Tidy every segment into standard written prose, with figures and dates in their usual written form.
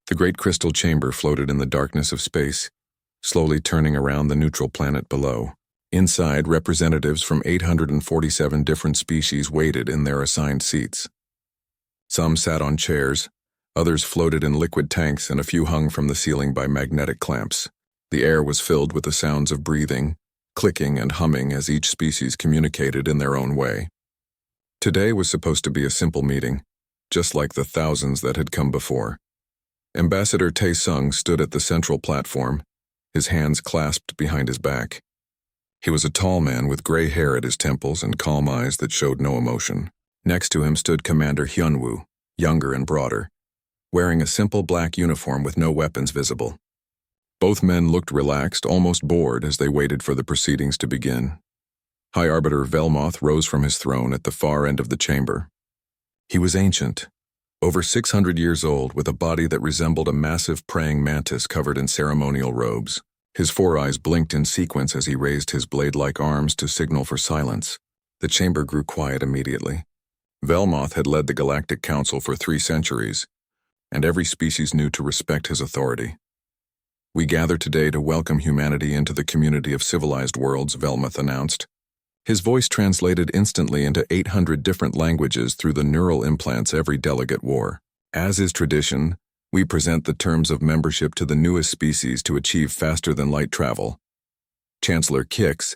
The great crystal chamber floated in the darkness of space, slowly turning around the neutral planet below. Inside, representatives from 847 different species waited in their assigned seats. Some sat on chairs, others floated in liquid tanks, and a few hung from the ceiling by magnetic clamps. The air was filled with the sounds of breathing, clicking, and humming as each species communicated in their own way. Today was supposed to be a simple meeting, just like the thousands that had come before. Ambassador Tae-sung stood at the central platform, his hands clasped behind his back. He was a tall man with gray hair at his temples and calm eyes that showed no emotion. Next to him stood Commander Hyunwoo, younger and broader, wearing a simple black uniform with no weapons visible. Both men looked relaxed, almost bored, as they waited for the proceedings to begin. High Arbiter Velmoth rose from his throne at the far end of the chamber. He was ancient, over 600 years old, with a body that resembled a massive praying mantis covered in ceremonial robes. His four eyes blinked in sequence as he raised his blade-like arms to signal for silence. The chamber grew quiet immediately. Velmoth had led the Galactic Council for 3 centuries, and every species knew to respect his authority. "We gather today to welcome humanity into the community of civilized worlds," Velmoth announced. His voice translated instantly into 800 different languages through the neural implants every delegate wore. "As is tradition, we present the terms of membership to the newest species to achieve faster-than-light travel." Chancellor Kix,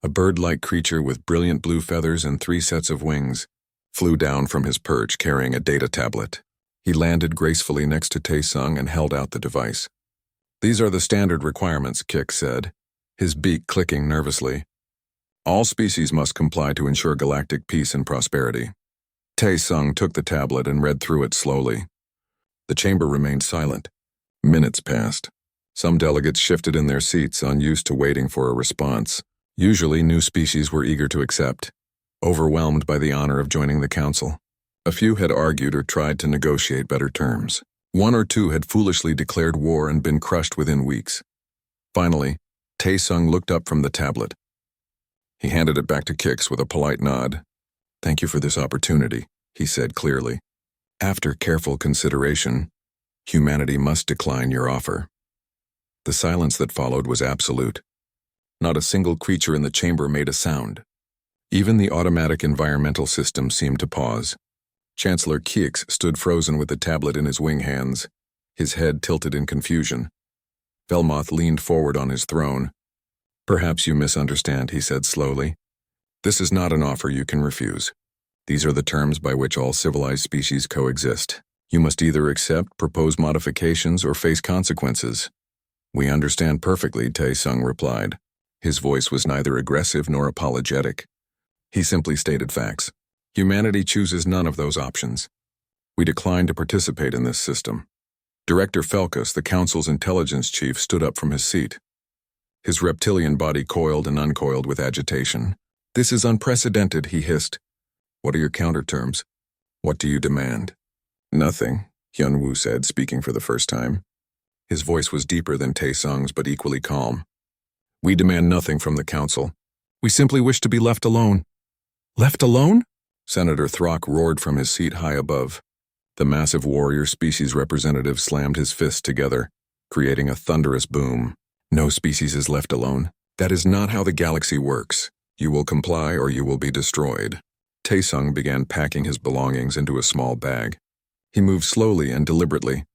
a bird-like creature with brilliant blue feathers and 3 sets of wings, flew down from his perch carrying a data tablet. He landed gracefully next to Tae-sung and held out the device. "These are the standard requirements," Kix said, his beak clicking nervously. "All species must comply to ensure galactic peace and prosperity." Tae-sung took the tablet and read through it slowly. The chamber remained silent. Minutes passed. Some delegates shifted in their seats, unused to waiting for a response. Usually, new species were eager to accept, overwhelmed by the honor of joining the council. A few had argued or tried to negotiate better terms. 1 or 2 had foolishly declared war and been crushed within weeks. Finally, Tae-sung looked up from the tablet. He handed it back to Kix with a polite nod. "Thank you for this opportunity," he said clearly. "After careful consideration, humanity must decline your offer." The silence that followed was absolute. Not a single creature in the chamber made a sound. Even the automatic environmental system seemed to pause. Chancellor Kix stood frozen with the tablet in his wing hands, his head tilted in confusion. Velmoth leaned forward on his throne. "Perhaps you misunderstand," he said slowly. "This is not an offer you can refuse. These are the terms by which all civilized species coexist. You must either accept, propose modifications, or face consequences." "We understand perfectly," Tae-sung replied. His voice was neither aggressive nor apologetic. He simply stated facts. Humanity chooses none of those options. We decline to participate in this system. Director Felkus, the Council's intelligence chief, stood up from his seat. His reptilian body coiled and uncoiled with agitation. "This is unprecedented," he hissed. "What are your counterterms? What do you demand?" "Nothing," Hyunwoo said, speaking for the first time. His voice was deeper than Tae-sung's, but equally calm. "We demand nothing from the Council. We simply wish to be left alone." "Left alone?" Senator Throck roared from his seat high above. The massive warrior species representative slammed his fists together, creating a thunderous boom. "No species is left alone. That is not how the galaxy works. You will comply or you will be destroyed." Tae-sung began packing his belongings into a small bag. He moved slowly and deliberately,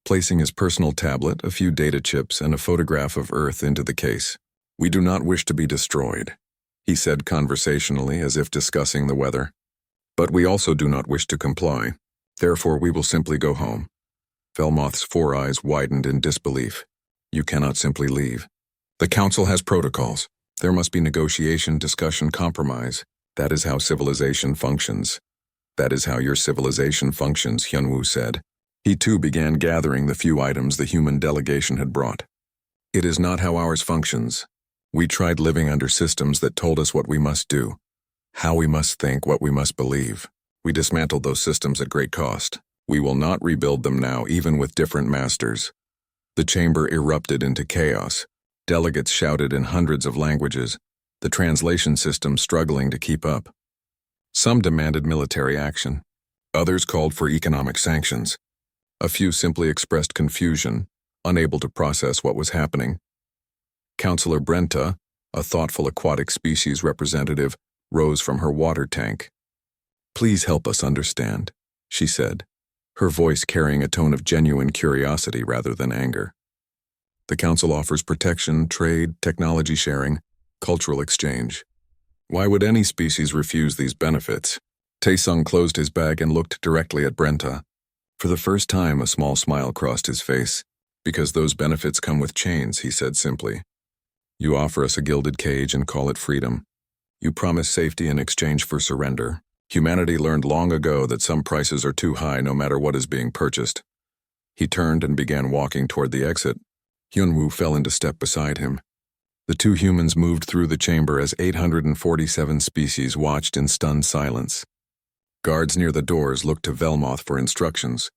placing his personal tablet, a few data chips, and a photograph of Earth into the case. "We do not wish to be destroyed," he said conversationally, as if discussing the weather. "But we also do not wish to comply. Therefore, we will simply go home." Velmoth's 4 eyes widened in disbelief. "You cannot simply leave. The Council has protocols. There must be negotiation, discussion, compromise. That is how civilization functions." "That is how your civilization functions," Hyunwoo said. He too began gathering the few items the human delegation had brought. "It is not how ours functions. We tried living under systems that told us what we must do, how we must think, what we must believe. We dismantled those systems at great cost. We will not rebuild them now, even with different masters." The chamber erupted into chaos. Delegates shouted in hundreds of languages, the translation system struggling to keep up. Some demanded military action. Others called for economic sanctions. A few simply expressed confusion, unable to process what was happening. Counselor Brenta, a thoughtful aquatic species representative, rose from her water tank. "Please help us understand," she said, her voice carrying a tone of genuine curiosity rather than anger. "The Council offers protection, trade, technology sharing, cultural exchange. Why would any species refuse these benefits?" Taesung closed his bag and looked directly at Brenta. For the first time, a small smile crossed his face. "Because those benefits come with chains," he said simply. "You offer us a gilded cage and call it freedom. You promise safety in exchange for surrender. Humanity learned long ago that some prices are too high no matter what is being purchased." He turned and began walking toward the exit. Hyunwoo fell into step beside him. The two humans moved through the chamber as 847 species watched in stunned silence. Guards near the doors looked to Velmoth for instructions,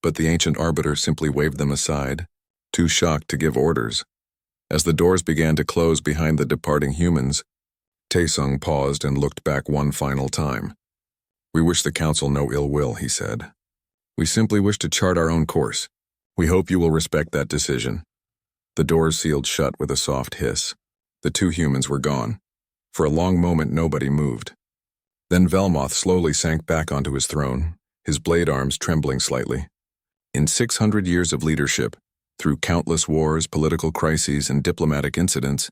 but the ancient arbiter simply waved them aside, too shocked to give orders. As the doors began to close behind the departing humans, Taesung paused and looked back one final time. "We wish the Council no ill will," he said. "We simply wish to chart our own course. We hope you will respect that decision." The doors sealed shut with a soft hiss. The two humans were gone. For a long moment nobody moved. Then Velmoth slowly sank back onto his throne, his blade arms trembling slightly. In 600 years of leadership, through countless wars, political crises, and diplomatic incidents,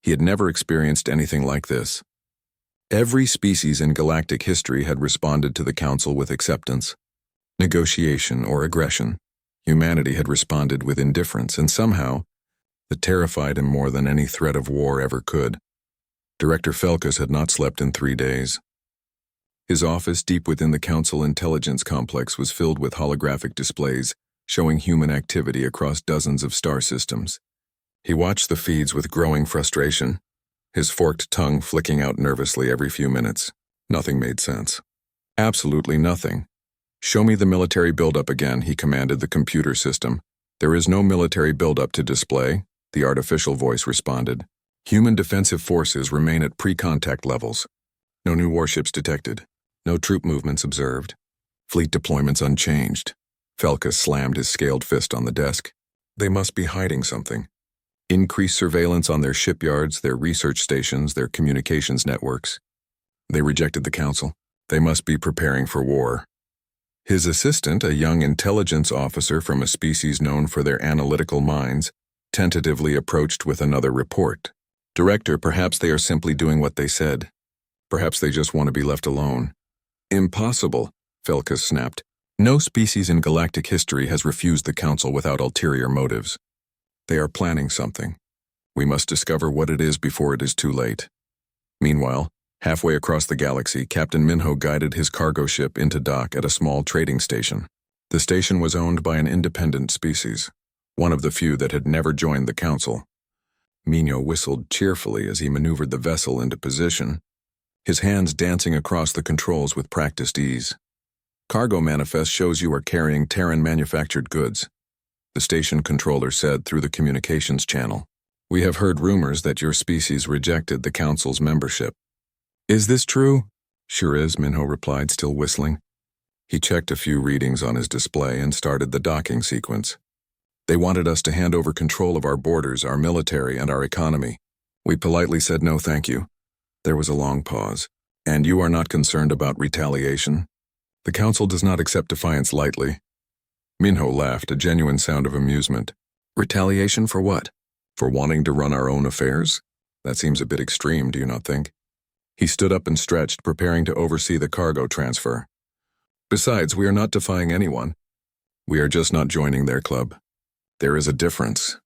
he had never experienced anything like this. Every species in galactic history had responded to the Council with acceptance, negotiation, or aggression. Humanity had responded with indifference, and somehow, it terrified him more than any threat of war ever could. Director Felkus had not slept in 3 days. His office deep within the Council intelligence complex was filled with holographic displays showing human activity across dozens of star systems. He watched the feeds with growing frustration, his forked tongue flicking out nervously every few minutes. Nothing made sense. Absolutely nothing. "Show me the military buildup again," he commanded the computer system. "There is no military buildup to display," the artificial voice responded. "Human defensive forces remain at pre-contact levels. No new warships detected. No troop movements observed. Fleet deployments unchanged." Felkus slammed his scaled fist on the desk. "They must be hiding something. Increase surveillance on their shipyards, their research stations, their communications networks. They rejected the Council. They must be preparing for war." His assistant, a young intelligence officer from a species known for their analytical minds, tentatively approached with another report. "Director, perhaps they are simply doing what they said. Perhaps they just want to be left alone." "Impossible," Felkus snapped. "No species in galactic history has refused the Council without ulterior motives. They are planning something. We must discover what it is before it is too late." Meanwhile, halfway across the galaxy, Captain Minho guided his cargo ship into dock at a small trading station. The station was owned by an independent species, one of the few that had never joined the Council. Minho whistled cheerfully as he maneuvered the vessel into position, his hands dancing across the controls with practiced ease. "Cargo manifest shows you are carrying Terran-manufactured goods," the station controller said through the communications channel. "We have heard rumors that your species rejected the Council's membership." "Is this true?" "Sure is," Minho replied, still whistling. He checked a few readings on his display and started the docking sequence. "They wanted us to hand over control of our borders, our military, and our economy. We politely said no thank you." There was a long pause. "And you are not concerned about retaliation?" "The Council does not accept defiance lightly." Minho laughed, a genuine sound of amusement. "Retaliation for what? For wanting to run our own affairs? That seems a bit extreme, do you not think?" He stood up and stretched, preparing to oversee the cargo transfer. "Besides, we are not defying anyone. We are just not joining their club. There is a difference."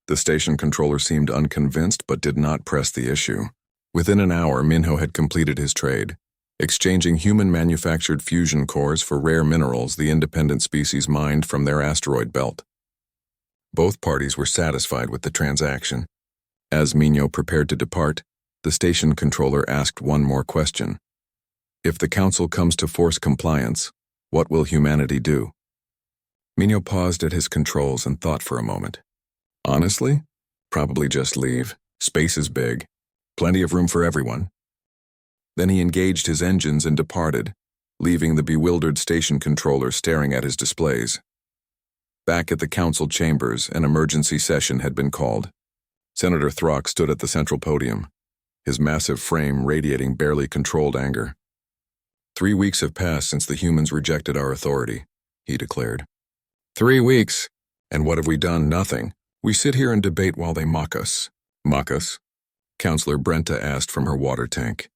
The station controller seemed unconvinced but did not press the issue. Within an hour, Minho had completed his trade, exchanging human-manufactured fusion cores for rare minerals the independent species mined from their asteroid belt. Both parties were satisfied with the transaction. As Minho prepared to depart, the station controller asked one more question. "If the Council comes to force compliance, what will humanity do?" Minho paused at his controls and thought for a moment. "Honestly, probably just leave. Space is big. Plenty of room for everyone." Then he engaged his engines and departed, leaving the bewildered station controller staring at his displays. Back at the council chambers, an emergency session had been called. Senator Throck stood at the central podium, his massive frame radiating barely controlled anger. 3 weeks have passed since the humans rejected our authority, he declared. 3 weeks? And what have we done? Nothing. We sit here and debate while they mock us. Mock us? Counselor Brenta asked from her water tank.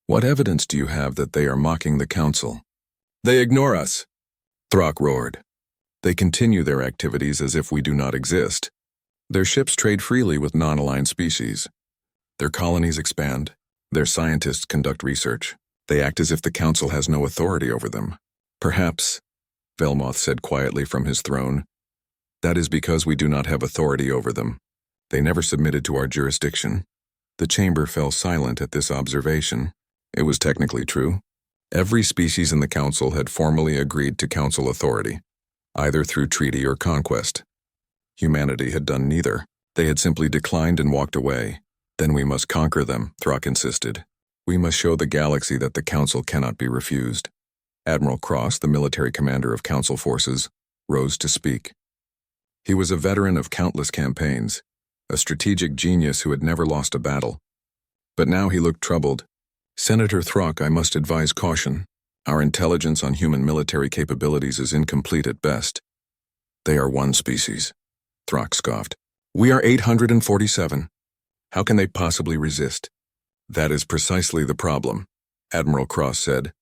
What evidence do you have that they are mocking the council? They ignore us, Throck roared. They continue their activities as if we do not exist. Their ships trade freely with non-aligned species. Their colonies expand. Their scientists conduct research. They act as if the council has no authority over them. Perhaps, Velmoth said quietly from his throne, that is because we do not have authority over them. They never submitted to our jurisdiction. The chamber fell silent at this observation. It was technically true. Every species in the council had formally agreed to council authority, either through treaty or conquest. Humanity had done neither. They had simply declined and walked away. Then we must conquer them, Throck insisted. We must show the galaxy that the council cannot be refused. Admiral Cross, the military commander of council forces, rose to speak. He was a veteran of countless campaigns, a strategic genius who had never lost a battle. But now he looked troubled. Senator Throck, I must advise caution. Our intelligence on human military capabilities is incomplete at best. They are one species, Throck scoffed. We are 847. How can they possibly resist? That is precisely the problem, Admiral Cross said,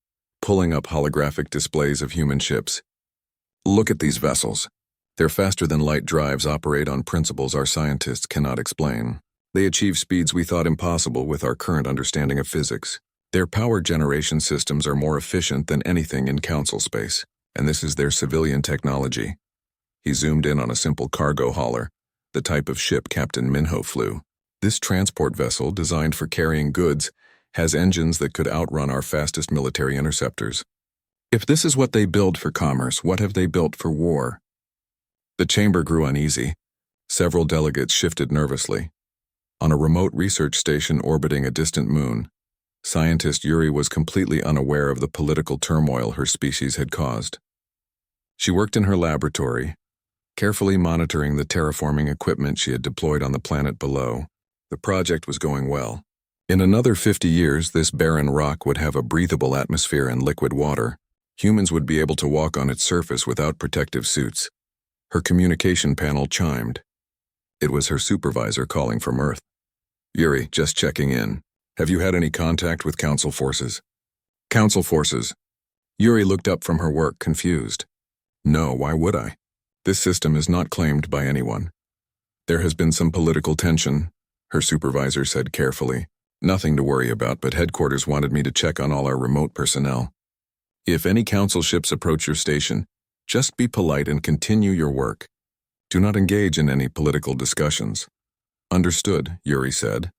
pulling up holographic displays of human ships. Look at these vessels. Their faster-than-light drives operate on principles our scientists cannot explain. They achieve speeds we thought impossible with our current understanding of physics. Their power generation systems are more efficient than anything in council space, and this is their civilian technology. He zoomed in on a simple cargo hauler, the type of ship Captain Minho flew. This transport vessel, designed for carrying goods, has engines that could outrun our fastest military interceptors. If this is what they build for commerce, what have they built for war? The chamber grew uneasy. Several delegates shifted nervously. On a remote research station orbiting a distant moon, scientist Yuri was completely unaware of the political turmoil her species had caused. She worked in her laboratory, carefully monitoring the terraforming equipment she had deployed on the planet below. The project was going well. In another 50 years, this barren rock would have a breathable atmosphere and liquid water. Humans would be able to walk on its surface without protective suits. Her communication panel chimed. It was her supervisor calling from Earth. Yuri, just checking in. Have you had any contact with Council forces? Council forces. Yuri looked up from her work, confused. No, why would I? This system is not claimed by anyone. There has been some political tension, her supervisor said carefully. Nothing to worry about, but headquarters wanted me to check on all our remote personnel. If any council ships approach your station, just be polite and continue your work. Do not engage in any political discussions. Understood, Yuri said,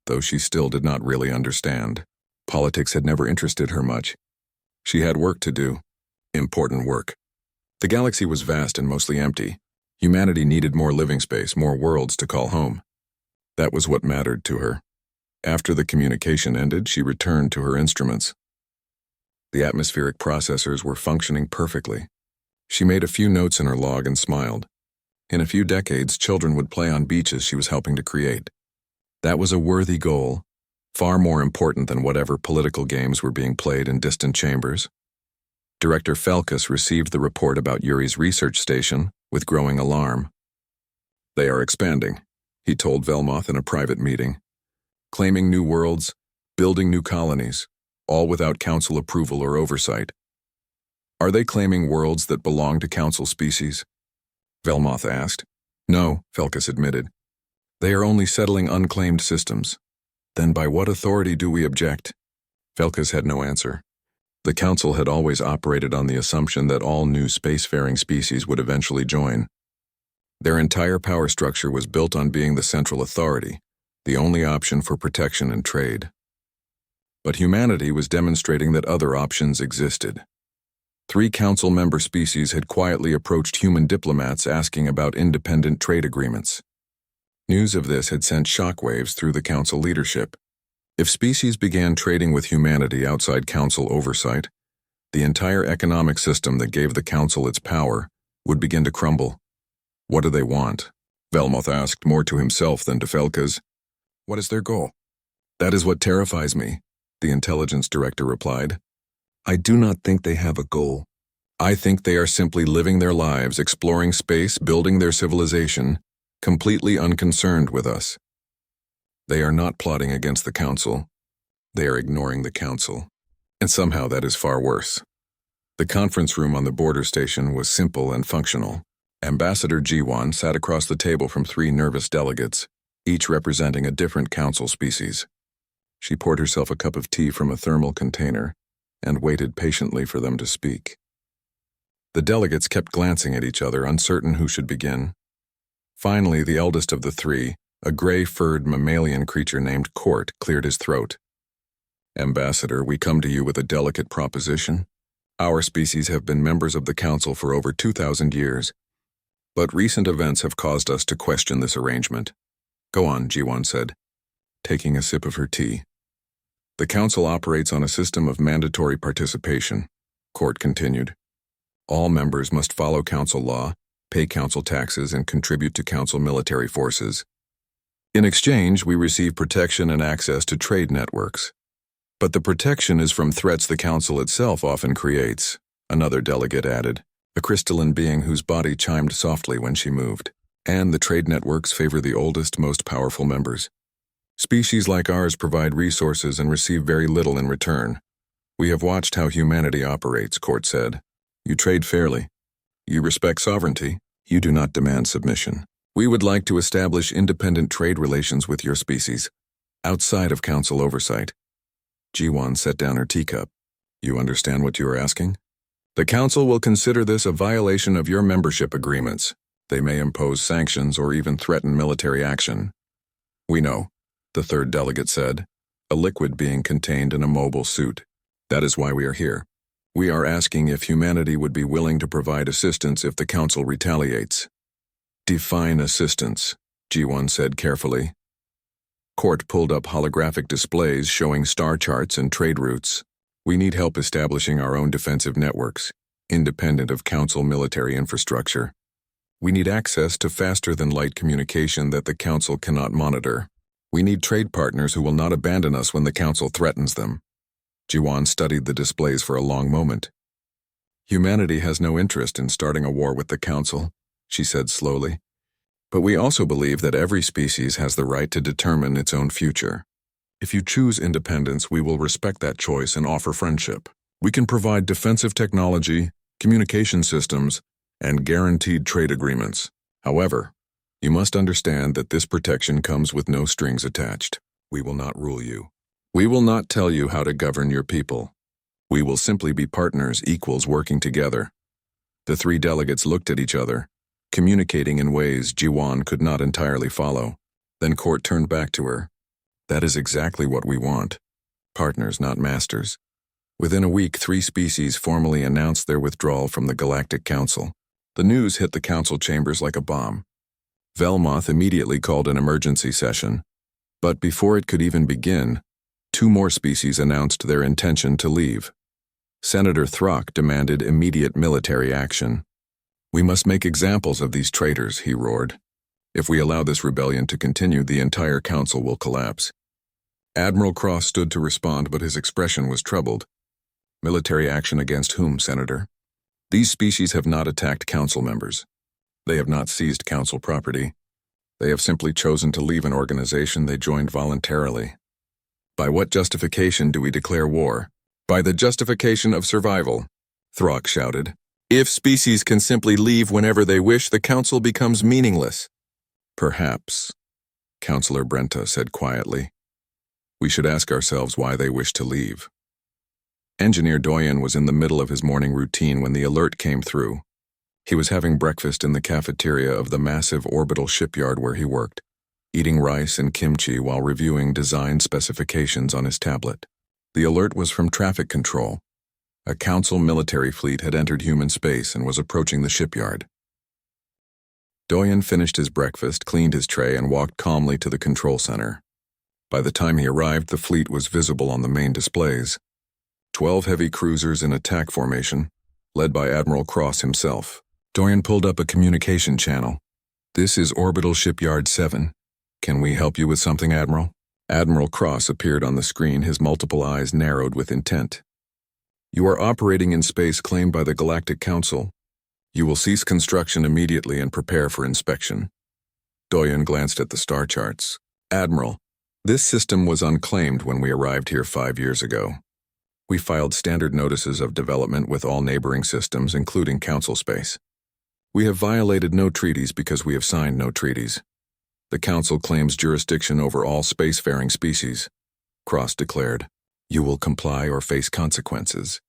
though she still did not really understand. Politics had never interested her much. She had work to do. Important work. The galaxy was vast and mostly empty. Humanity needed more living space, more worlds to call home. That was what mattered to her. After the communication ended, she returned to her instruments. The atmospheric processors were functioning perfectly. She made a few notes in her log and smiled. In a few decades, children would play on beaches she was helping to create. That was a worthy goal, far more important than whatever political games were being played in distant chambers. Director Felkus received the report about Yuri's research station with growing alarm. They are expanding, he told Velmoth in a private meeting. Claiming new worlds, building new colonies, all without council approval or oversight. Are they claiming worlds that belong to council species? Velmoth asked. No, Felkus admitted. They are only settling unclaimed systems. Then by what authority do we object? Felkus had no answer. The council had always operated on the assumption that all new spacefaring species would eventually join. Their entire power structure was built on being the central authority, the only option for protection and trade. But humanity was demonstrating that other options existed. 3 council member species had quietly approached human diplomats asking about independent trade agreements. News of this had sent shockwaves through the council leadership. If species began trading with humanity outside council oversight, the entire economic system that gave the council its power would begin to crumble. What do they want? Velmoth asked, more to himself than to Felkas. What is their goal? That is what terrifies me, the intelligence director replied. I do not think they have a goal. I think they are simply living their lives, exploring space, building their civilization, completely unconcerned with us. They are not plotting against the Council. They are ignoring the Council. And somehow that is far worse. The conference room on the border station was simple and functional. Ambassador Jiwan sat across the table from 3 nervous delegates, each representing a different Council species. She poured herself a cup of tea from a thermal container and waited patiently for them to speak. The delegates kept glancing at each other, uncertain who should begin. Finally, the eldest of the 3, a gray-furred mammalian creature named Court, cleared his throat. Ambassador, we come to you with a delicate proposition. Our species have been members of the Council for over 2,000 years, but recent events have caused us to question this arrangement. Go on, Jiwan said, taking a sip of her tea. The Council operates on a system of mandatory participation, Court continued. All members must follow Council law, pay Council taxes, and contribute to Council military forces. In exchange, we receive protection and access to trade networks. But the protection is from threats the Council itself often creates, another delegate added, a crystalline being whose body chimed softly when she moved. And the trade networks favor the oldest, most powerful members. Species like ours provide resources and receive very little in return. We have watched how humanity operates, Court said. You trade fairly. You respect sovereignty. You do not demand submission. We would like to establish independent trade relations with your species, outside of Council oversight. Jiwan set down her teacup. You understand what you are asking? The Council will consider this a violation of your membership agreements. They may impose sanctions or even threaten military action. We know, the 3rd delegate said, a liquid being contained in a mobile suit. That is why we are here. We are asking if humanity would be willing to provide assistance if the Council retaliates. Define assistance, Jiwan said carefully. Court pulled up holographic displays showing star charts and trade routes. We need help establishing our own defensive networks, independent of Council military infrastructure. We need access to faster-than-light communication that the Council cannot monitor. We need trade partners who will not abandon us when the Council threatens them. Jiwan studied the displays for a long moment. Humanity has no interest in starting a war with the Council, she said slowly. But we also believe that every species has the right to determine its own future. If you choose independence, we will respect that choice and offer friendship. We can provide defensive technology, communication systems, and guaranteed trade agreements. However, you must understand that this protection comes with no strings attached. We will not rule you. We will not tell you how to govern your people. We will simply be partners, equals working together. The 3 delegates looked at each other, communicating in ways Jiwan could not entirely follow. Then Court turned back to her. That is exactly what we want. Partners, not masters. Within a week, 3 species formally announced their withdrawal from the Galactic Council. The news hit the Council chambers like a bomb. Velmoth immediately called an emergency session. But before it could even begin, 2 more species announced their intention to leave. Senator Throck demanded immediate military action. We must make examples of these traitors, he roared. If we allow this rebellion to continue, the entire Council will collapse. Admiral Cross stood to respond, but his expression was troubled. Military action against whom, Senator? These species have not attacked Council members. They have not seized Council property. They have simply chosen to leave an organization they joined voluntarily. By what justification do we declare war? By the justification of survival, Throck shouted. If species can simply leave whenever they wish, the Council becomes meaningless. Perhaps, Councillor Brenta said quietly. We should ask ourselves why they wish to leave. Engineer Doyen was in the middle of his morning routine when the alert came through. He was having breakfast in the cafeteria of the massive orbital shipyard where he worked, eating rice and kimchi while reviewing design specifications on his tablet. The alert was from traffic control. A Council military fleet had entered human space and was approaching the shipyard. Doyen finished his breakfast, cleaned his tray, and walked calmly to the control center. By the time he arrived, the fleet was visible on the main displays. 12 heavy cruisers in attack formation, led by Admiral Cross himself. Doyen pulled up a communication channel. This is Orbital Shipyard 7. Can we help you with something, Admiral? Admiral Cross appeared on the screen, his multiple eyes narrowed with intent. You are operating in space claimed by the Galactic Council. You will cease construction immediately and prepare for inspection. Doyen glanced at the star charts. Admiral, this system was unclaimed when we arrived here 5 years ago. We filed standard notices of development with all neighboring systems, including Council space. We have violated no treaties because we have signed no treaties. The Council claims jurisdiction over all spacefaring species. Cross declared, "You will comply or face consequences."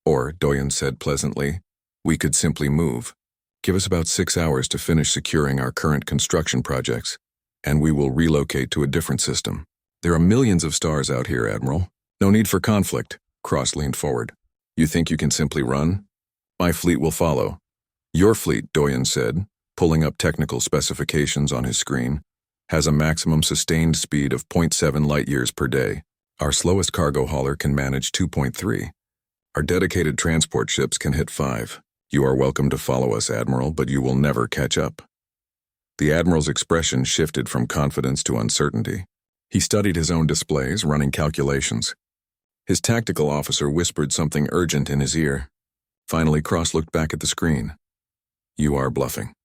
Or, Doyen said pleasantly, "We could simply move. Give us about 6 hours to finish securing our current construction projects, and we will relocate to a different system. There are millions of stars out here, Admiral. No need for conflict." Cross leaned forward. "You think you can simply run? My fleet will follow." "Your fleet," Doyen said, pulling up technical specifications on his screen, "has a maximum sustained speed of 0.7 light-years per day. Our slowest cargo hauler can manage 2.3. Our dedicated transport ships can hit 5. You are welcome to follow us, Admiral, but you will never catch up." The Admiral's expression shifted from confidence to uncertainty. He studied his own displays, running calculations. His tactical officer whispered something urgent in his ear. Finally, Cross looked back at the screen. "You are bluffing."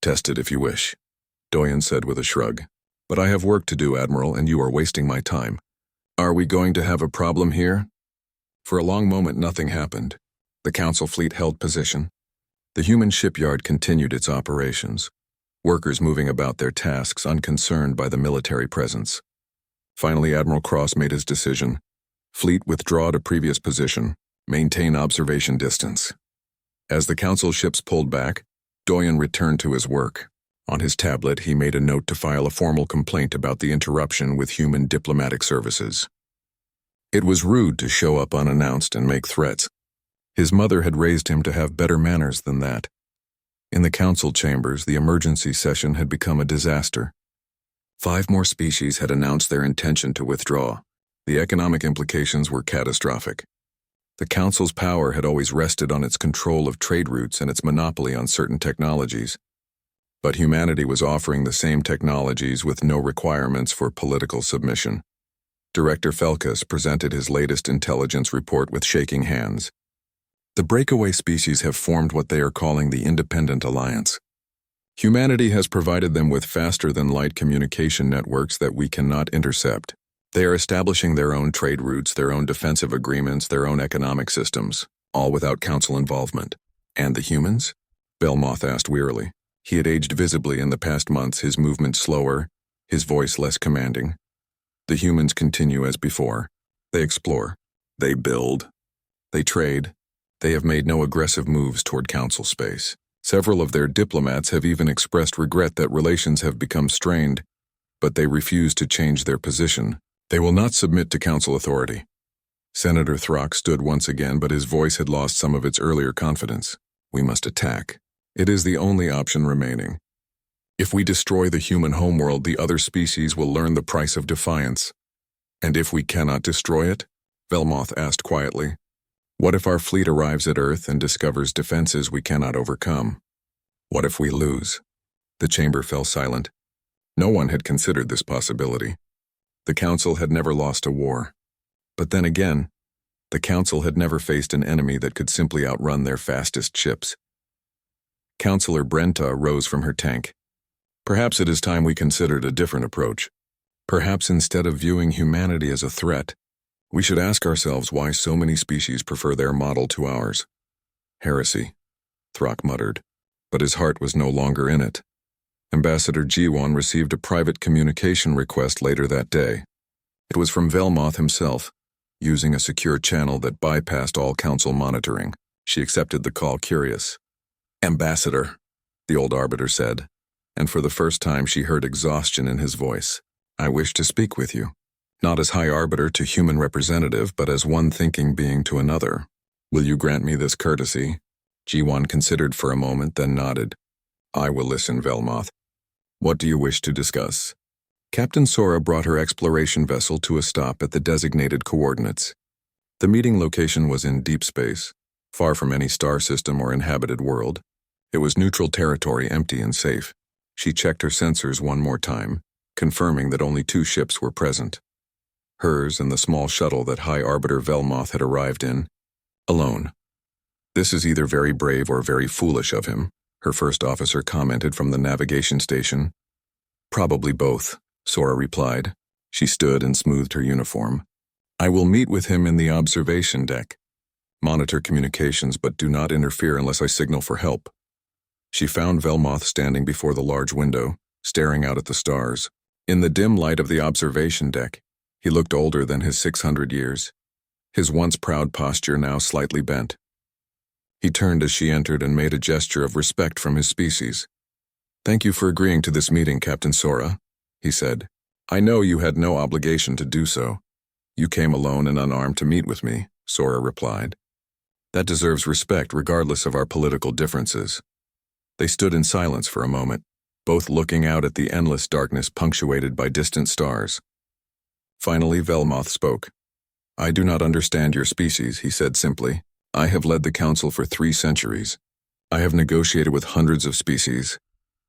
"Test it if you wish," Doyen said with a shrug. "But I have work to do, Admiral, and you are wasting my time. Are we going to have a problem here?" For a long moment, nothing happened. The Council fleet held position. The human shipyard continued its operations, workers moving about their tasks unconcerned by the military presence. Finally, Admiral Cross made his decision. "Fleet, withdraw to previous position. Maintain observation distance." As the Council ships pulled back, Doyen returned to his work. On his tablet, he made a note to file a formal complaint about the interruption with human diplomatic services. It was rude to show up unannounced and make threats. His mother had raised him to have better manners than that. In the Council chambers, the emergency session had become a disaster. 5 more species had announced their intention to withdraw. The economic implications were catastrophic. The Council's power had always rested on its control of trade routes and its monopoly on certain technologies. But humanity was offering the same technologies with no requirements for political submission. Director Felkus presented his latest intelligence report with shaking hands. The breakaway species have formed what they are calling the Independent Alliance. Humanity has provided them with faster-than-light communication networks that we cannot intercept. They are establishing their own trade routes, their own defensive agreements, their own economic systems, all without Council involvement. "And the humans?" Belmoth asked wearily. He had aged visibly in the past months, his movement slower, his voice less commanding. "The humans continue as before. They explore. They build. They trade. They have made no aggressive moves toward Council space. Several of their diplomats have even expressed regret that relations have become strained, but they refuse to change their position. They will not submit to Council authority." Senator Throck stood once again, but his voice had lost some of its earlier confidence. "We must attack. It is the only option remaining. If we destroy the human homeworld, the other species will learn the price of defiance." "And if we cannot destroy it?" Velmoth asked quietly. "What if our fleet arrives at Earth and discovers defenses we cannot overcome? What if we lose?" The chamber fell silent. No one had considered this possibility. The Council had never lost a war. But then again, the Council had never faced an enemy that could simply outrun their fastest ships. Councillor Brenta rose from her tank. "Perhaps it is time we considered a different approach. Perhaps instead of viewing humanity as a threat, we should ask ourselves why so many species prefer their model to ours." "Heresy," Throck muttered, but his heart was no longer in it. Ambassador Jiwon received a private communication request later that day. It was from Velmoth himself, using a secure channel that bypassed all Council monitoring. She accepted the call, curious. "Ambassador," the old arbiter said, and for the first time she heard exhaustion in his voice. "I wish to speak with you, not as High Arbiter to human representative, but as one thinking being to another. Will you grant me this courtesy?" Jiwon considered for a moment, then nodded. "I will listen, Velmoth. What do you wish to discuss?" Captain Sora brought her exploration vessel to a stop at the designated coordinates. The meeting location was in deep space, far from any star system or inhabited world. It was neutral territory, empty and safe. She checked her sensors one more time, confirming that only 2 ships were present. Hers and the small shuttle that High Arbiter Velmoth had arrived in, alone. "This is either very brave or very foolish of him," her first officer commented from the navigation station. "Probably both," Sora replied. She stood and smoothed her uniform. "I will meet with him in the observation deck. Monitor communications, but do not interfere unless I signal for help." She found Velmoth standing before the large window, staring out at the stars. In the dim light of the observation deck, he looked older than his 600 years, his once proud posture now slightly bent. He turned as she entered and made a gesture of respect from his species. "Thank you for agreeing to this meeting, Captain Sora," he said. "I know you had no obligation to do so. You came alone and unarmed to meet with me," Sora replied. "That deserves respect regardless of our political differences." They stood in silence for a moment, both looking out at the endless darkness punctuated by distant stars. Finally, Velmoth spoke. "I do not understand your species," he said simply. "I have led the Council for 3 centuries. I have negotiated with hundreds of species,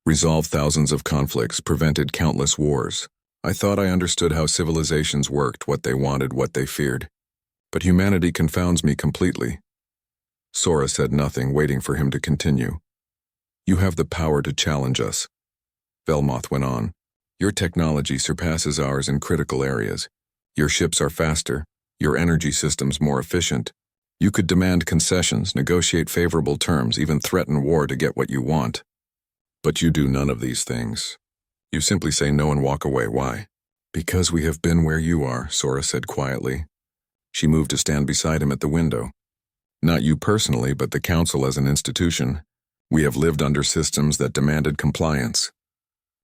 resolved thousands of conflicts, prevented countless wars. I thought I understood how civilizations worked, what they wanted, what they feared. But humanity confounds me completely." Sora said nothing, waiting for him to continue. "You have the power to challenge us," Velmoth went on. "Your technology surpasses ours in critical areas. Your ships are faster, your energy systems more efficient. You could demand concessions, negotiate favorable terms, even threaten war to get what you want. But you do none of these things. You simply say no and walk away. Why?" "Because we have been where you are," Sora said quietly. She moved to stand beside him at the window. "Not you personally, but the Council as an institution. We have lived under systems that demanded compliance,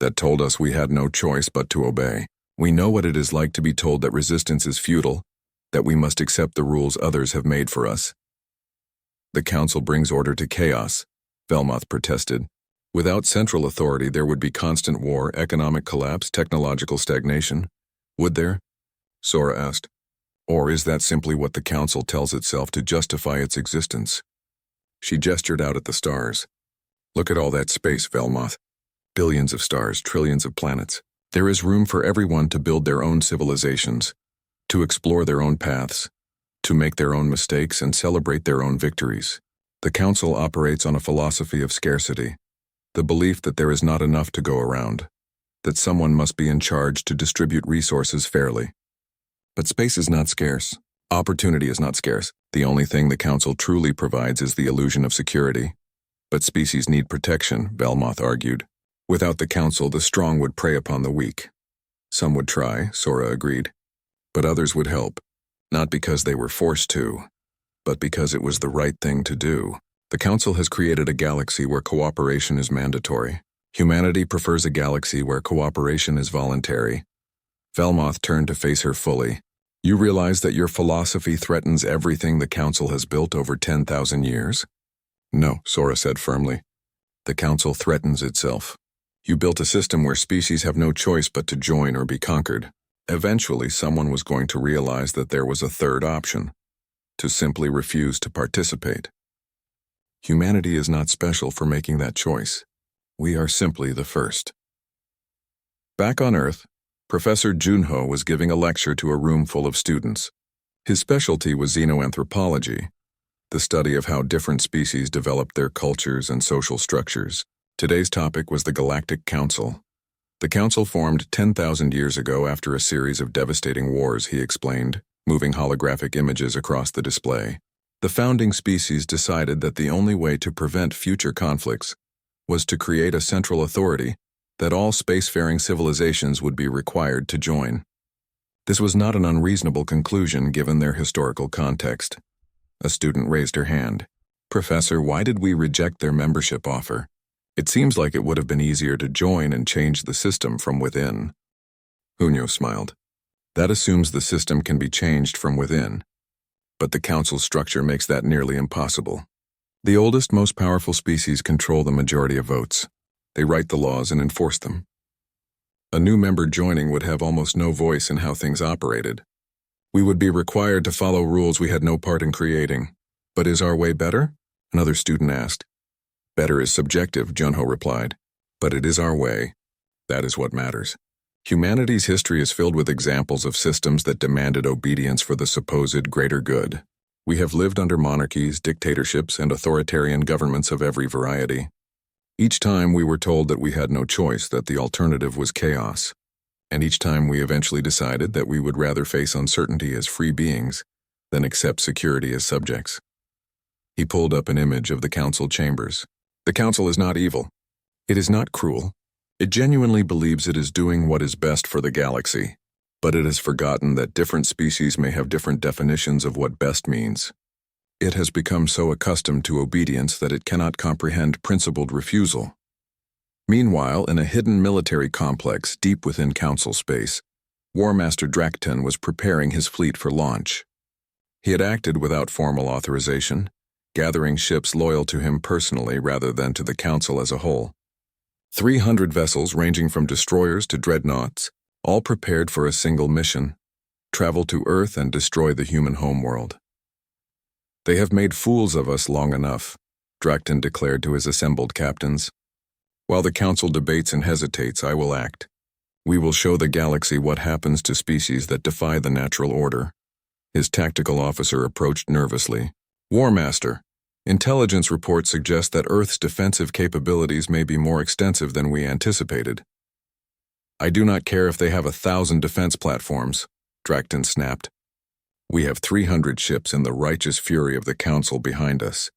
that told us we had no choice but to obey. We know what it is like to be told that resistance is futile, that we must accept the rules others have made for us." "The Council brings order to chaos," Velmoth protested. "Without central authority, there would be constant war, economic collapse, technological stagnation. Would there?" Sora asked. "Or is that simply what the Council tells itself to justify its existence?" She gestured out at the stars. "Look at all that space, Velmoth. Billions of stars, trillions of planets. There is room for everyone to build their own civilizations, to explore their own paths, to make their own mistakes and celebrate their own victories. The Council operates on a philosophy of scarcity, the belief that there is not enough to go around, that someone must be in charge to distribute resources fairly. But space is not scarce. Opportunity is not scarce. The only thing the Council truly provides is the illusion of security. But species need protection," Velmoth argued. "Without the Council, the strong would prey upon the weak." "Some would try," Sora agreed. "But others would help, not because they were forced to, but because it was the right thing to do. The Council has created a galaxy where cooperation is mandatory. Humanity prefers a galaxy where cooperation is voluntary." Velmoth turned to face her fully. "You realize that your philosophy threatens everything the Council has built over 10,000 years?" "No," Sora said firmly. "The Council threatens itself. You built a system where species have no choice but to join or be conquered. Eventually, someone was going to realize that there was a third option, to simply refuse to participate. Humanity is not special for making that choice. We are simply the first." Back on Earth, Professor Junho was giving a lecture to a room full of students. His specialty was xenoanthropology, the study of how different species developed their cultures and social structures. Today's topic was the Galactic Council. The Council formed 10,000 years ago after a series of devastating wars, he explained, moving holographic images across the display. The founding species decided that the only way to prevent future conflicts was to create a central authority that all spacefaring civilizations would be required to join. This was not an unreasonable conclusion given their historical context. A student raised her hand. "Professor, why did we reject their membership offer? It seems like it would have been easier to join and change the system from within." Junho smiled. "That assumes the system can be changed from within. But the Council's structure makes that nearly impossible. The oldest, most powerful species control the majority of votes. They write the laws and enforce them. A new member joining would have almost no voice in how things operated. We would be required to follow rules we had no part in creating. But is our way better?" another student asked. "Better is subjective," Junho replied. But it is our way. That is what matters. Humanity's history is filled with examples of systems that demanded obedience for the supposed greater good. We have lived under monarchies, dictatorships, and authoritarian governments of every variety. Each time we were told that we had no choice, that the alternative was chaos. And each time we eventually decided that we would rather face uncertainty as free beings than accept security as subjects. He pulled up an image of the council chambers. The council is not evil. It is not cruel. It genuinely believes it is doing what is best for the galaxy. But it has forgotten that different species may have different definitions of what best means. It has become so accustomed to obedience that it cannot comprehend principled refusal. Meanwhile, in a hidden military complex deep within Council space, War Master Drakten was preparing his fleet for launch. He had acted without formal authorization, gathering ships loyal to him personally rather than to the Council as a whole. 300 vessels ranging from destroyers to dreadnoughts, all prepared for a single mission: travel to Earth and destroy the human homeworld. "They have made fools of us long enough," Drakten declared to his assembled captains. "While the Council debates and hesitates, I will act. We will show the galaxy what happens to species that defy the natural order." His tactical officer approached nervously. "War Master, intelligence reports suggest that Earth's defensive capabilities may be more extensive than we anticipated." "I do not care if they have 1,000 defense platforms," Drakten snapped. "We have 300 ships in the righteous fury of the Council behind us.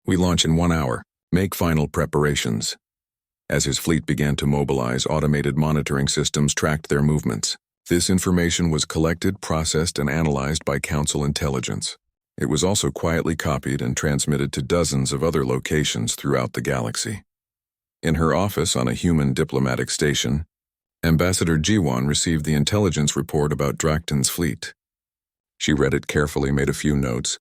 We launch in 1 hour. Make final preparations." As his fleet began to mobilize, automated monitoring systems tracked their movements. This information was collected, processed, and analyzed by Council intelligence. It was also quietly copied and transmitted to dozens of other locations throughout the galaxy. In her office on a human diplomatic station, Ambassador Jiwan received the intelligence report about Drakten's fleet. She read it carefully, made a few notes,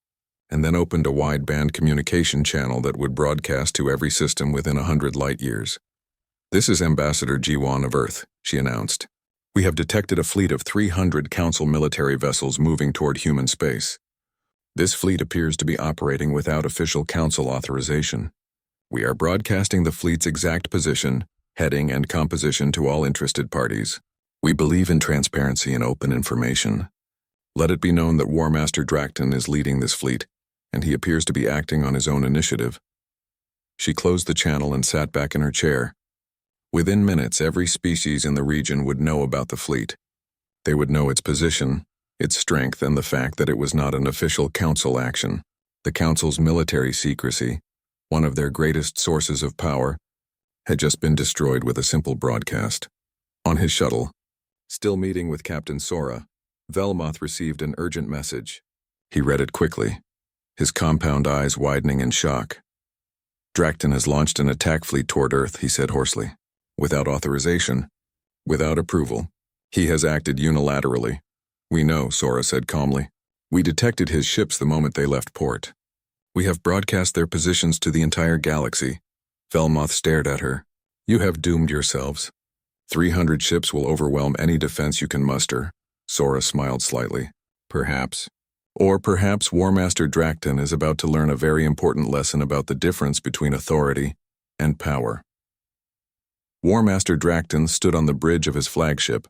and then opened a wideband communication channel that would broadcast to every system within 100 light-years. "This is Ambassador Jiwan of Earth," she announced. "We have detected a fleet of 300 Council military vessels moving toward human space. This fleet appears to be operating without official Council authorization. We are broadcasting the fleet's exact position, heading, and composition to all interested parties. We believe in transparency and open information. Let it be known that War Master Drakten is leading this fleet, and he appears to be acting on his own initiative." She closed the channel and sat back in her chair. Within minutes, every species in the region would know about the fleet. They would know its position, its strength, and the fact that it was not an official Council action. The Council's military secrecy, one of their greatest sources of power, had just been destroyed with a simple broadcast. On his shuttle, still meeting with Captain Sora, Velmoth received an urgent message. He read it quickly, his compound eyes widening in shock. "Drakten has launched an attack fleet toward Earth," he said hoarsely. "Without authorization, without approval. He has acted unilaterally." "We know," Sora said calmly. "We detected his ships the moment they left port. We have broadcast their positions to the entire galaxy." Velmoth stared at her. "You have doomed yourselves. 300 ships will overwhelm any defense you can muster." Sora smiled slightly. "Perhaps. Or perhaps War Master Drakten is about to learn a very important lesson about the difference between authority and power." War Master Drakten stood on the bridge of his flagship,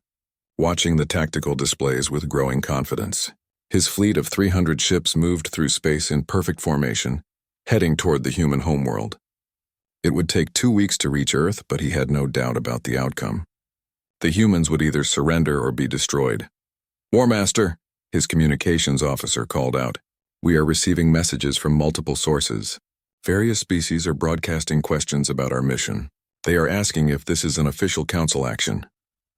watching the tactical displays with growing confidence. His fleet of 300 ships moved through space in perfect formation, heading toward the human homeworld. It would take 2 weeks to reach Earth, but he had no doubt about the outcome. The humans would either surrender or be destroyed. "War Master," his communications officer called out, "we are receiving messages from multiple sources. Various species are broadcasting questions about our mission. They are asking if this is an official Council action."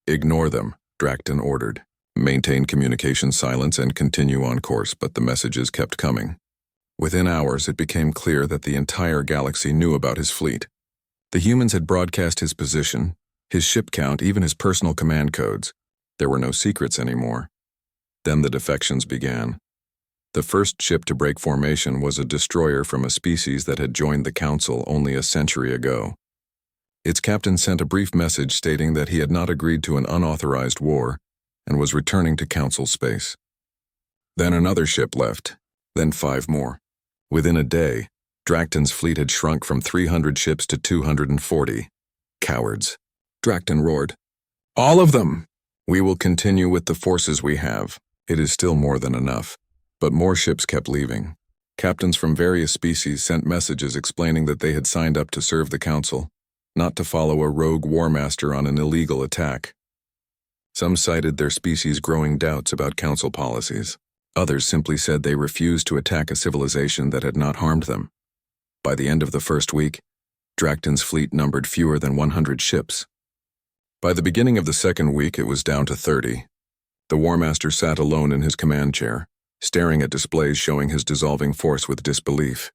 "Ignore them," Drakten ordered. "Maintain communication silence and continue on course," but the messages kept coming. Within hours, it became clear that the entire galaxy knew about his fleet. The humans had broadcast his position, his ship count, even his personal command codes. There were no secrets anymore. Then the defections began. The first ship to break formation was a destroyer from a species that had joined the Council only a century ago. Its captain sent a brief message stating that he had not agreed to an unauthorized war and was returning to Council space. Then another ship left, then 5 more. Within a day, Drakten's fleet had shrunk from 300 ships to 240. Cowards. Drakton roared. All of them! We will continue with the forces we have. It is still more than enough. But more ships kept leaving. Captains from various species sent messages explaining that they had signed up to serve the Council, not to follow a rogue war master on an illegal attack. Some cited their species' growing doubts about Council policies. Others simply said they refused to attack a civilization that had not harmed them. By the end of the first week, Drakton's fleet numbered fewer than 100 ships. By the beginning of the second week, it was down to 30. The War Master sat alone in his command chair, staring at displays showing his dissolving force with disbelief.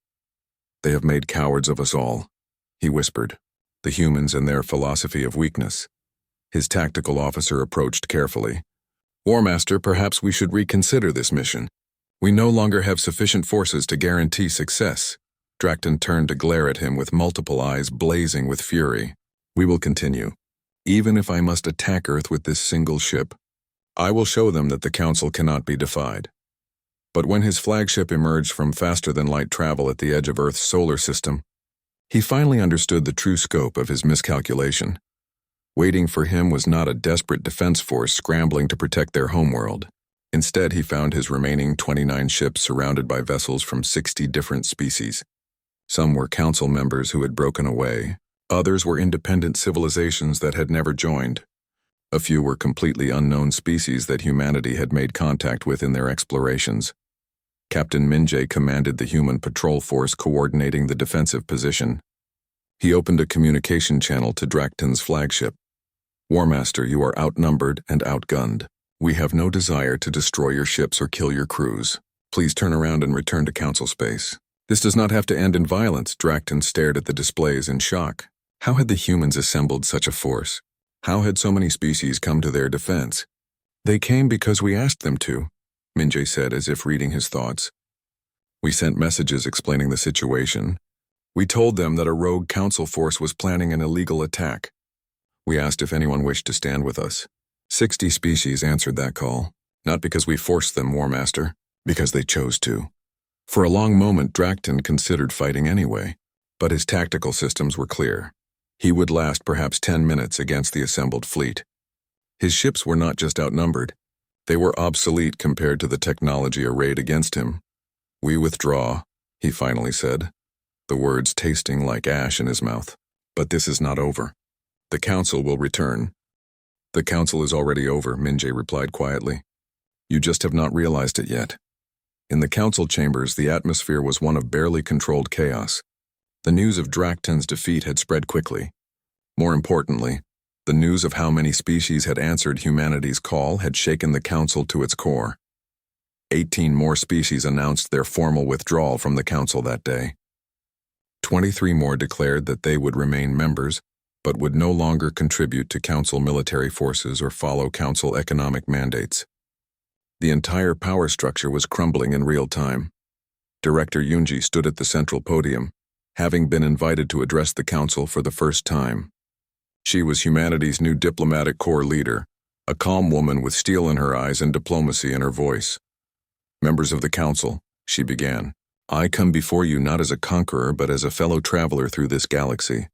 They have made cowards of us all, he whispered. The humans and their philosophy of weakness. His tactical officer approached carefully. War Master, perhaps we should reconsider this mission. We no longer have sufficient forces to guarantee success. Drakton turned to glare at him with multiple eyes blazing with fury. We will continue. Even if I must attack Earth with this single ship, I will show them that the Council cannot be defied. But when his flagship emerged from faster-than-light travel at the edge of Earth's solar system, he finally understood the true scope of his miscalculation. Waiting for him was not a desperate defense force scrambling to protect their homeworld. Instead, he found his remaining 29 ships surrounded by vessels from 60 different species. Some were Council members who had broken away. Others were independent civilizations that had never joined. A few were completely unknown species that humanity had made contact with in their explorations. Captain Minjay commanded the human patrol force coordinating the defensive position. He opened a communication channel to Drakton's flagship. War Master, you are outnumbered and outgunned. We have no desire to destroy your ships or kill your crews. Please turn around and return to Council space. This does not have to end in violence. Drakton stared at the displays in shock. How had the humans assembled such a force? How had so many species come to their defense? They came because we asked them to, Minjay said as if reading his thoughts. We sent messages explaining the situation. We told them that a rogue Council force was planning an illegal attack. We asked if anyone wished to stand with us. 60 species answered that call, not because we forced them, War Master, because they chose to. For a long moment, Drakton considered fighting anyway, but his tactical systems were clear. He would last perhaps 10 minutes against the assembled fleet. His ships were not just outnumbered, they were obsolete compared to the technology arrayed against him. We withdraw, he finally said, the words tasting like ash in his mouth. But this is not over. The Council will return. The Council is already over, Minjay replied quietly. You just have not realized it yet. In the Council chambers, the atmosphere was one of barely controlled chaos. The news of Drakton's defeat had spread quickly. More importantly, the news of how many species had answered humanity's call had shaken the Council to its core. 18 more species announced their formal withdrawal from the Council that day. 23 more declared that they would remain members, but would no longer contribute to Council military forces or follow Council economic mandates. The entire power structure was crumbling in real time. Director Yunji stood at the central podium, having been invited to address the Council for the first time. She was humanity's new diplomatic corps leader, a calm woman with steel in her eyes and diplomacy in her voice. Members of the Council, she began, I come before you not as a conqueror but as a fellow traveler through this galaxy.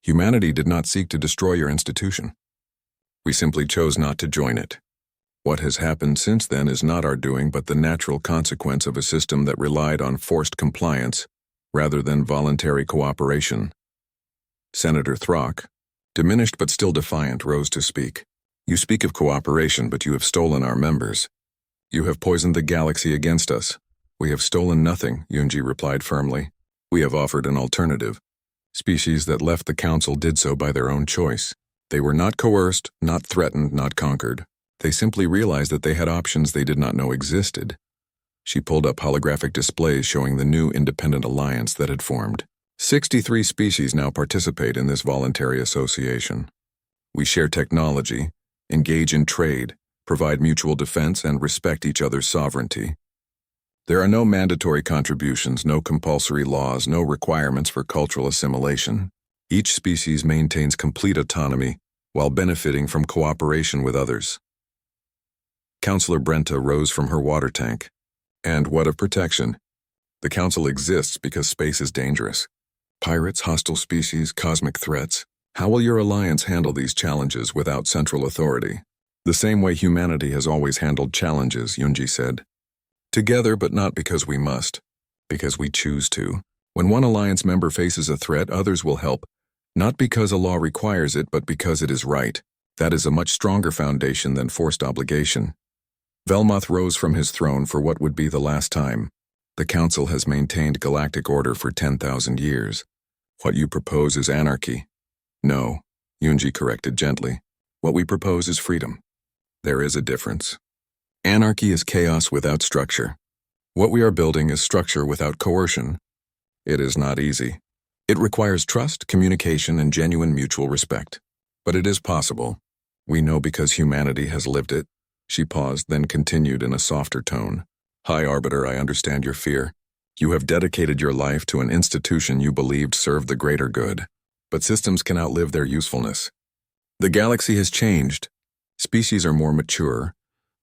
Humanity did not seek to destroy your institution. We simply chose not to join it. What has happened since then is not our doing but the natural consequence of a system that relied on forced compliance rather than voluntary cooperation. Senator Throck, diminished but still defiant, rose to speak. You speak of cooperation, but you have stolen our members. You have poisoned the galaxy against us. We have stolen nothing, Yunji replied firmly. We have offered an alternative. Species that left the Council did so by their own choice. They were not coerced, not threatened, not conquered. They simply realized that they had options they did not know existed. She pulled up holographic displays showing the new independent alliance that had formed. 63 species now participate in this voluntary association. We share technology, engage in trade, provide mutual defense, and respect each other's sovereignty. There are no mandatory contributions, no compulsory laws, no requirements for cultural assimilation. Each species maintains complete autonomy while benefiting from cooperation with others. Counselor Brenta rose from her water tank. And what of protection? The Council exists because space is dangerous. Pirates, hostile species, cosmic threats. How will your alliance handle these challenges without central authority? The same way humanity has always handled challenges, Yunji said. Together, but not because we must. Because we choose to. When one alliance member faces a threat, others will help, not because a law requires it, but because it is right. That is a much stronger foundation than forced obligation. Velmoth rose from his throne for what would be the last time. The Council has maintained galactic order for 10,000 years. What you propose is anarchy. No, Yunji corrected gently. What we propose is freedom. There is a difference. Anarchy is chaos without structure. What we are building is structure without coercion. It is not easy. It requires trust, communication, and genuine mutual respect. But it is possible. We know because humanity has lived it. She paused, then continued in a softer tone. High Arbiter, I understand your fear. You have dedicated your life to an institution you believed served the greater good. But systems can outlive their usefulness. The galaxy has changed. Species are more mature,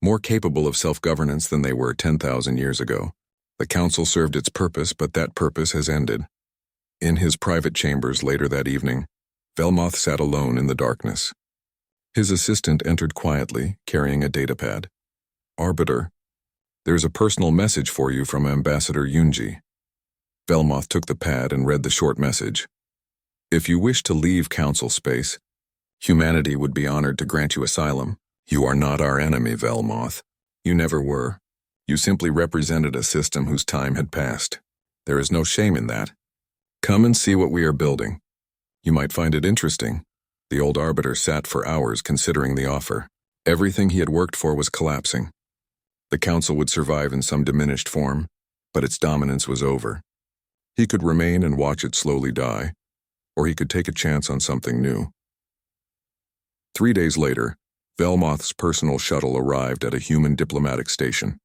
more capable of self-governance than they were 10,000 years ago. The Council served its purpose, but that purpose has ended. In his private chambers later that evening, Velmoth sat alone in the darkness. His assistant entered quietly, carrying a datapad. Arbiter, there's a personal message for you from Ambassador Yunji. Velmoth took the pad and read the short message. If you wish to leave Council space, humanity would be honored to grant you asylum. You are not our enemy, Velmoth. You never were. You simply represented a system whose time had passed. There is no shame in that. Come and see what we are building. You might find it interesting. The old Arbiter sat for hours considering the offer. Everything he had worked for was collapsing. The Council would survive in some diminished form, but its dominance was over. He could remain and watch it slowly die, or he could take a chance on something new. 3 days later, Velmoth's personal shuttle arrived at a human diplomatic station.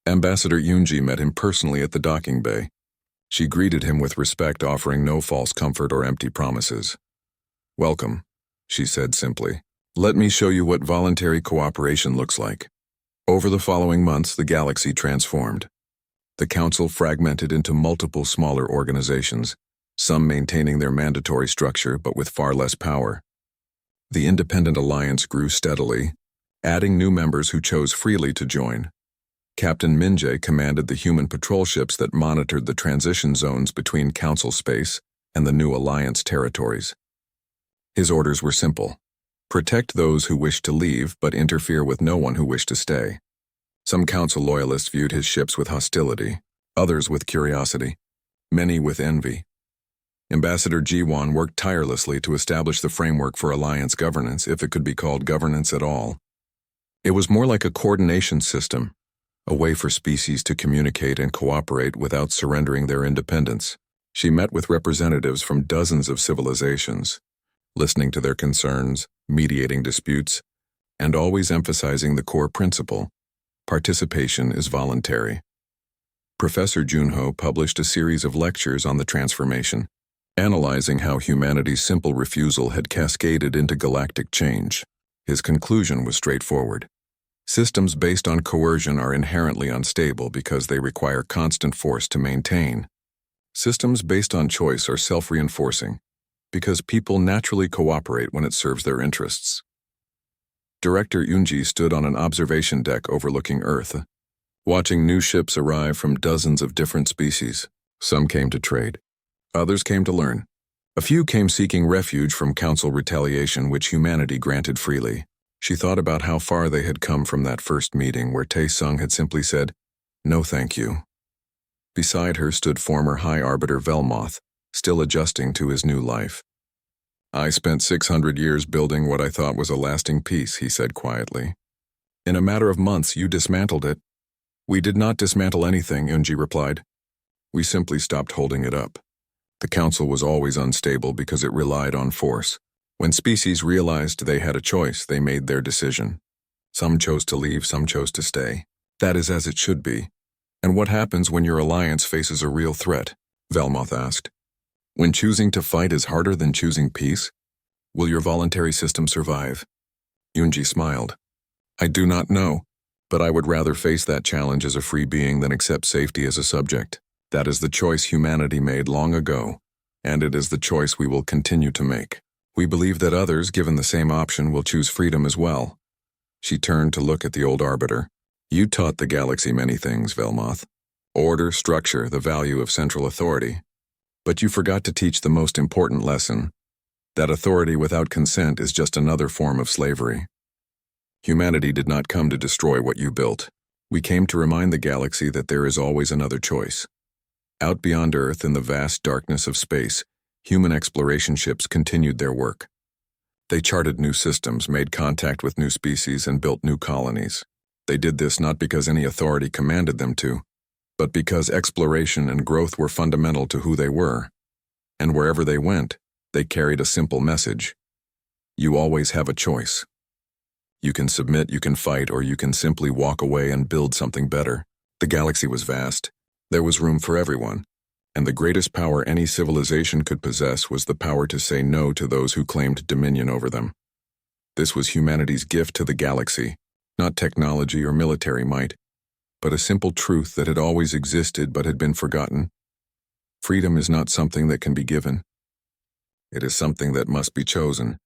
Ambassador Yunji met him personally at the docking bay. She greeted him with respect, offering no false comfort or empty promises. Welcome, she said simply. Let me show you what voluntary cooperation looks like. Over the following months, the galaxy transformed. The Council fragmented into multiple smaller organizations, some maintaining their mandatory structure but with far less power. The Independent Alliance grew steadily, adding new members who chose freely to join. Captain Minje commanded the human patrol ships that monitored the transition zones between Council space and the new Alliance territories. His orders were simple. Protect those who wished to leave, but interfere with no one who wished to stay. Some Council loyalists viewed his ships with hostility, others with curiosity, many with envy. Ambassador Jiwan worked tirelessly to establish the framework for Alliance governance, if it could be called governance at all. It was more like a coordination system, a way for species to communicate and cooperate without surrendering their independence. She met with representatives from dozens of civilizations, listening to their concerns, mediating disputes, and always emphasizing the core principle: participation is voluntary. Professor Junho published a series of lectures on the transformation, analyzing how humanity's simple refusal had cascaded into galactic change. His conclusion was straightforward. Systems based on coercion are inherently unstable because they require constant force to maintain. Systems based on choice are self-reinforcing because people naturally cooperate when it serves their interests. Director Yunji stood on an observation deck overlooking Earth, watching new ships arrive from dozens of different species. Some came to trade. Others came to learn. A few came seeking refuge from Council retaliation, which humanity granted freely. She thought about how far they had come from that first meeting where Tae-sung had simply said, "No thank you." Beside her stood former High Arbiter Velmoth, still adjusting to his new life. I spent 600 years building what I thought was a lasting peace, he said quietly. In a matter of months, you dismantled it. We did not dismantle anything, Yunji replied. We simply stopped holding it up. The Council was always unstable because it relied on force. When species realized they had a choice, they made their decision. Some chose to leave, some chose to stay. That is as it should be. And what happens when your alliance faces a real threat? Velmoth asked. When choosing to fight is harder than choosing peace, will your voluntary system survive? Yunji smiled. I do not know, but I would rather face that challenge as a free being than accept safety as a subject. That is the choice humanity made long ago, and it is the choice we will continue to make. We believe that others, given the same option, will choose freedom as well. She turned to look at the old arbiter. You taught the galaxy many things, Velmoth. Order, structure, the value of central authority. But you forgot to teach the most important lesson, that authority without consent is just another form of slavery. Humanity did not come to destroy what you built. We came to remind the galaxy that there is always another choice. Out beyond Earth, in the vast darkness of space, human exploration ships continued their work. They charted new systems, made contact with new species, and built new colonies. They did this not because any authority commanded them to, but because exploration and growth were fundamental to who they were. And wherever they went, they carried a simple message. You always have a choice. You can submit, you can fight, or you can simply walk away and build something better. The galaxy was vast. There was room for everyone. And the greatest power any civilization could possess was the power to say no to those who claimed dominion over them. This was humanity's gift to the galaxy, not technology or military might, but a simple truth that had always existed but had been forgotten. Freedom is not something that can be given. It is something that must be chosen.